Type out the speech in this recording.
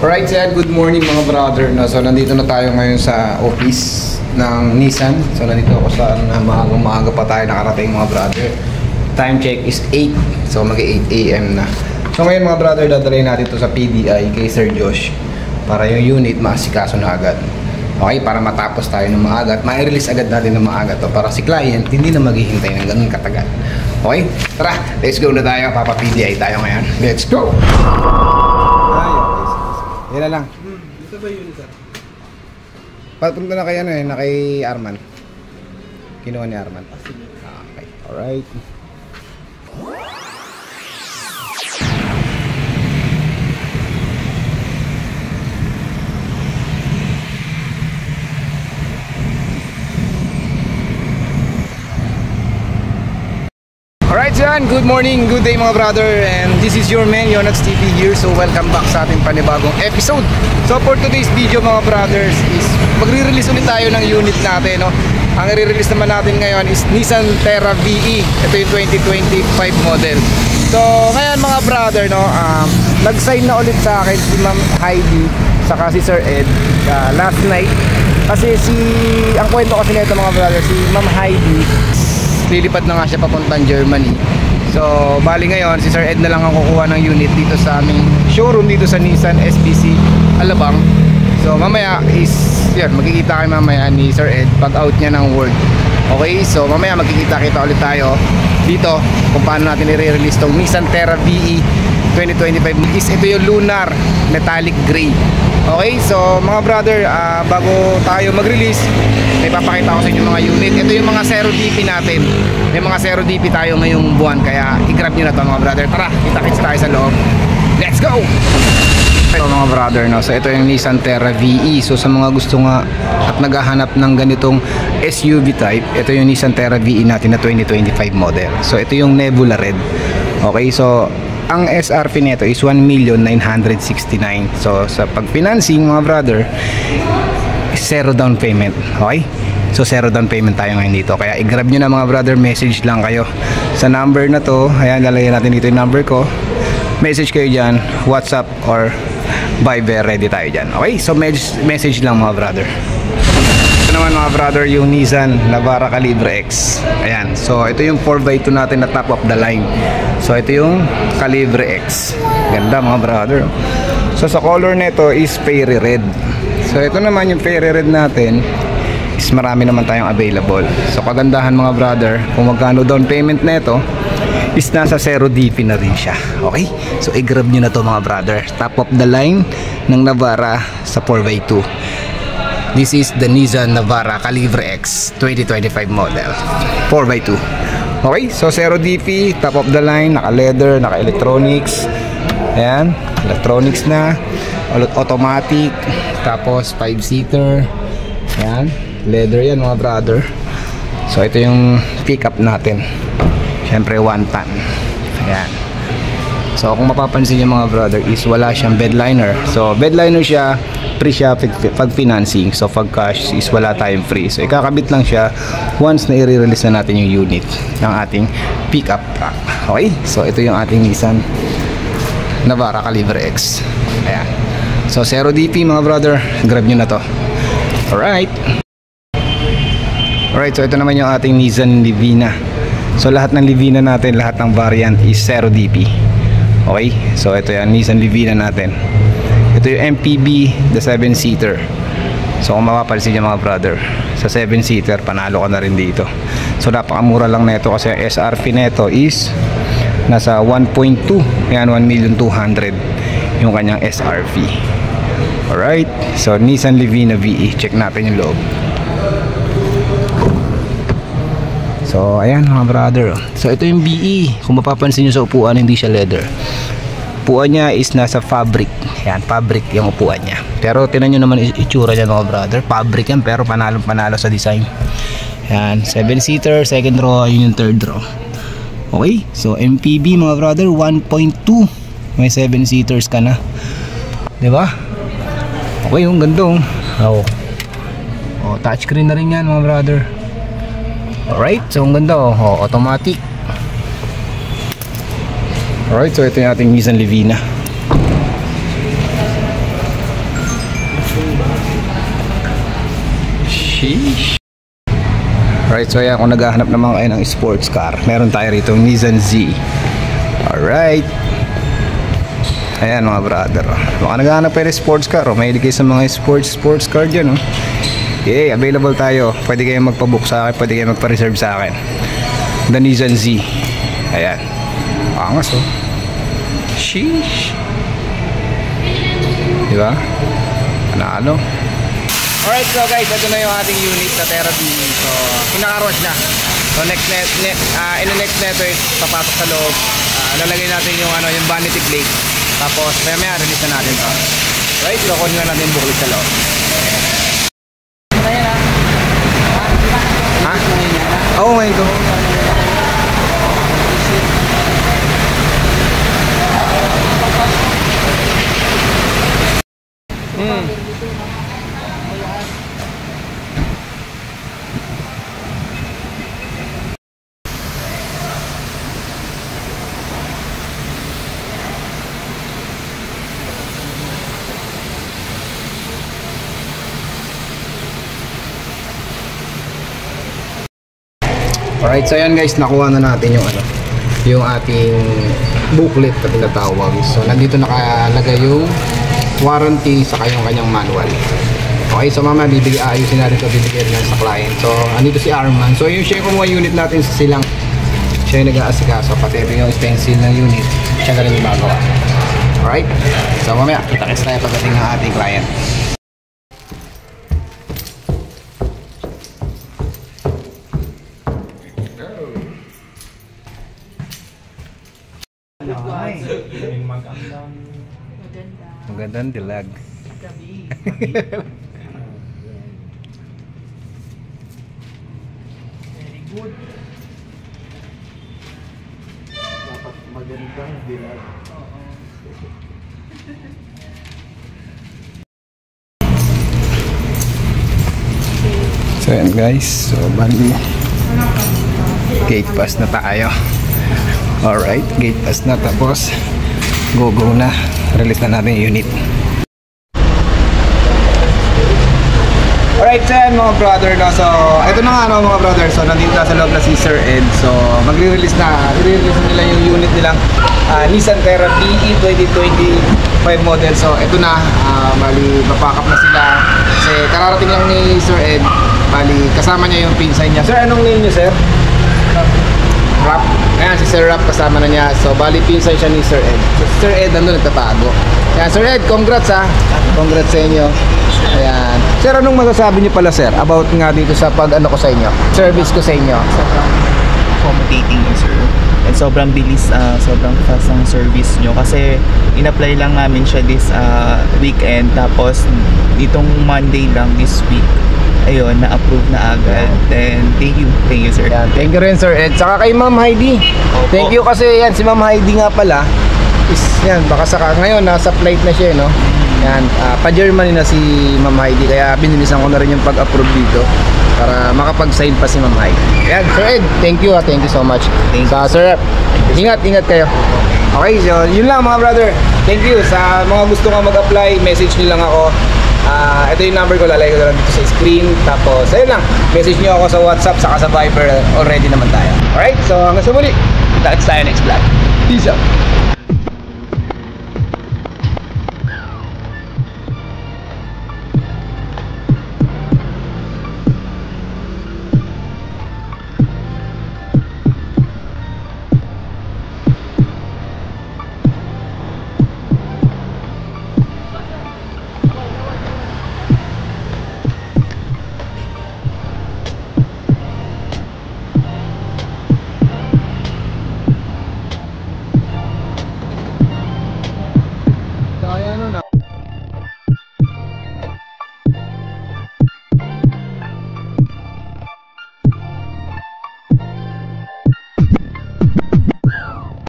Alright, so good morning mga brother. No? So nandito na tayo ngayon sa office ng Nissan. So nandito ako sa maaga pa tayo nakarating mga brother. Time check is 8. So mag-8 AM na. So ngayon mga brother, dadalhin natin to sa PDI kay Sir Josh para yung unit maasikaso na agad. Okay, para matapos tayo ng maaga at ma-release agad natin ng maaga to para si client hindi na maghihintay ng ganun katagal. Okay, tara, let's go na tayo. Papa PDI tayo ngayon. Let's go! Yan na lang. Dito ba yun, sir? Papunta na kay ano eh, na kay Arman. Kinuha ni Arman. Okay, alright. Alright yan, good morning, good day mga brother. And this is your man, Yonax TV here. So welcome back sa ating panibagong episode. So for today's video mga brothers is magre-release ulit tayo ng unit natin, no? Ang i-release naman natin ngayon is Nissan Terra VE. Ito yung 2025 model. So ngayon mga brother, no, nag-sign na ulit sa akin si Ma'am Heidi saka si Sir Ed last night. Kasi ang kwento kasi nito mga brother, si Ma'am Heidi lilipad na nga siya papuntang Germany. So bali ngayon si Sir Ed na lang ang kukuha ng unit dito sa aming showroom dito sa Nissan SBC Alabang. So mamaya is yan, magkikita kayo mamaya ni Sir Ed pag out niya ng work. Okay, so mamaya magkikita-kita ulit tayo dito kung paano natin i-release tong Nissan Terra VE 2025. Is ito yung lunar metallic gray. Okay, so mga brother, bago tayo mag-release, may papakita ko sa inyo mga unit. Ito yung mga zero DP natin. May mga zero DP tayo ngayong buwan, kaya i-grab nyo na to mga brother. Tara, kita-kits tayo sa loob. Let's go! So mga brother, no? So ito yung Nissan Terra VE. So sa mga gusto nga at naghahanap ng ganitong SUV type, ito yung Nissan Terra VE natin na 2025 model. So ito yung Nebula Red. Okay, so ang SRP nito is 1,969,000. So sa pag-financing mga brother, zero down payment. Okay? So zero down payment tayo ngayon dito. Kaya i-grab nyo na mga brother, message lang kayo sa number na to. Ayan, lalagyan natin dito yung number ko. Message kayo dyan, WhatsApp or Viber, ready tayo dyan. Okay? So message lang mga brother. Ito naman mga brother, yung Nissan Navara Calibre X. Ayan, so ito yung 4x2 natin na top of the line. So ito yung Calibre X. Ganda mga brother. So sa color nito is fairy red. So ito naman yung fairy red natin is marami naman tayong available. So kagandahan mga brother, kung magkano down payment nito is nasa 0 DP na rin siya. Okay? So i-grab nyo na to mga brother. Top of the line ng Navara sa 4x2. This is the Nissan Navara Calibre X 2025 model 4x2. Okay, so 0 DP, top of the line, naka leather, naka electronics. Ayan, electronics na, automatic, tapos 5-seater. Ayan, leather yan mga brother. So ito yung pickup natin, syempre 1 ton. Ayan. So kung mapapansin nyo mga brother is wala siyang bedliner. So bedliner siya, free siya pag financing. So pag cash is wala tayong free. So ikakabit lang siya once na i-release na natin yung unit ng ating pickup truck. Okay, so ito yung ating Nissan Navara Calibre X. Ayan. So 0 DP mga brother, grab nyo na to. Alright. Alright, so ito naman yung ating Nissan Livina. So lahat ng Livina natin, lahat ng variant is 0 DP. Okay, so ito yan, Nissan Livina natin. Ito yung MPB, the 7-seater. So kung mapapansin niyo mga brother, sa 7-seater panalo ka na rin dito. So napakamura lang nito kasi ang SRP nito is nasa 1.2. Yan, 1,200,000 yung kanyang SRP. Alright, so Nissan Livina VE. Check natin yung loob. So ayan mga brother. So ito yung VE. Kung mapapansin nyo sa upuan, hindi siya leather. Upuan niya is nasa fabric. Yan, fabric yung upuan niya. Pero tinan nyo naman itsura niya mga brother. Fabric yan pero panalo sa design. Yan, 7-seater, second row, yun yung third row. Okay, so MPB mga brother, 1.2. May 7-seaters ka na, diba? Okay, yung ganda. Oh, touchscreen na rin yan mga brother. Alright, so ang ganda, automatic. Alright, so ito yung ating Nissan Livina. Sheesh. Alright, so ayan, kung naghahanap naman kayo ng sports car, meron tayo rito Nissan Z. Alright. Ayan mga brother, baka naghahanap kayo ng sports car, mahilig kayo sa mga sports car dyan. Okay, available tayo. Pwede kayo magpabook sa akin, pwede kayo magpa-reserve sa akin. The Nissan Z. Ayan, angas oh. Sheesh. Diba? Ano? Alright, so guys, ito na yung ating unit na therapy. So, kinaka-rush na. So, next neto is papasok sa loob. Lalagay natin yung yung vanity plate. Tapos, maya release na natin to. Right, kukunin na natin yung buklit sa loob. Ha? Oo, ngayon to. Alright, so ayan guys, nakuha na natin yung ating booklet na tinatawag. So nandito nakalagay yung warranty sa kanyang manual. Okay, so mamaya ayusin natin ito, bibigyan lang sa client. So andito si Arman. So yung siya yung kumuha unit natin sa silang, siya yung nag-aasikaso, pati yung stencil ng unit, siya na rin yung magawa. Alright, so mamaya kita-kits tayo pagdating ng ating client. Magandang dilag. Very good. Dapat magandang dilag. So yan guys, so bali gate pass na tayo. Alright, gate pass na, tapos go na, release na natin yung unit. Alright, so yan mga brother, no? So ito na nga mga brother, so nandito na sa loob na si Sir Ed. So magre-release nila yung unit nilang Nissan Terra BE 2025 model. So ito na, bali papack up na sila kasi kararating lang ni Sir Ed. Bali kasama niya yung pinsan niya. Sir, anong name niyo, sir? Rap. Ayan, si Sir Rap kasama na niya. So, bali pinsan siya ni Sir Ed. So, Sir Ed nandun nagtatago. Ayan, Sir Ed, congrats ha. Congrats sa inyo. Ayan. Sir, anong masasabi niyo pala, sir, about nga dito sa pag-ano ko sa inyo? Service ko sa inyo. Sobrang accommodating yun, sir. And sobrang bilis, sobrang fast ang service nyo. Kasi, in-apply lang namin siya this weekend. Tapos, itong Monday lang this week. Ayun, na-approve na agad. Then, thank you sir. Yan, thank you rin Sir Ed. Saka kay Ma'am Heidi. Opo. Thank you kasi yan, si Ma'am Heidi nga pala is yan, baka saka ngayon nasa flight na siya, no? Yan, pa-Germany na si Ma'am Heidi, kaya binilisan ko na rin yung pag-approve dito para makapag-sign pa si Ma'am Heidi. Yan, Sir Ed, thank you so much. Thank you. Sir Ed, ingat kayo. Okay, so yun lang mga brother. Thank you sa mga gusto nga mag-apply, message niyo lang ako. Ito yung number ko, lalagay ko na lang dito sa screen. Tapos, ayun lang, message nyo ako sa WhatsApp, saka sa Viber. Already naman tayo. Alright, so hanggang sa muli. Kita-kits tayo next vlog. Peace out.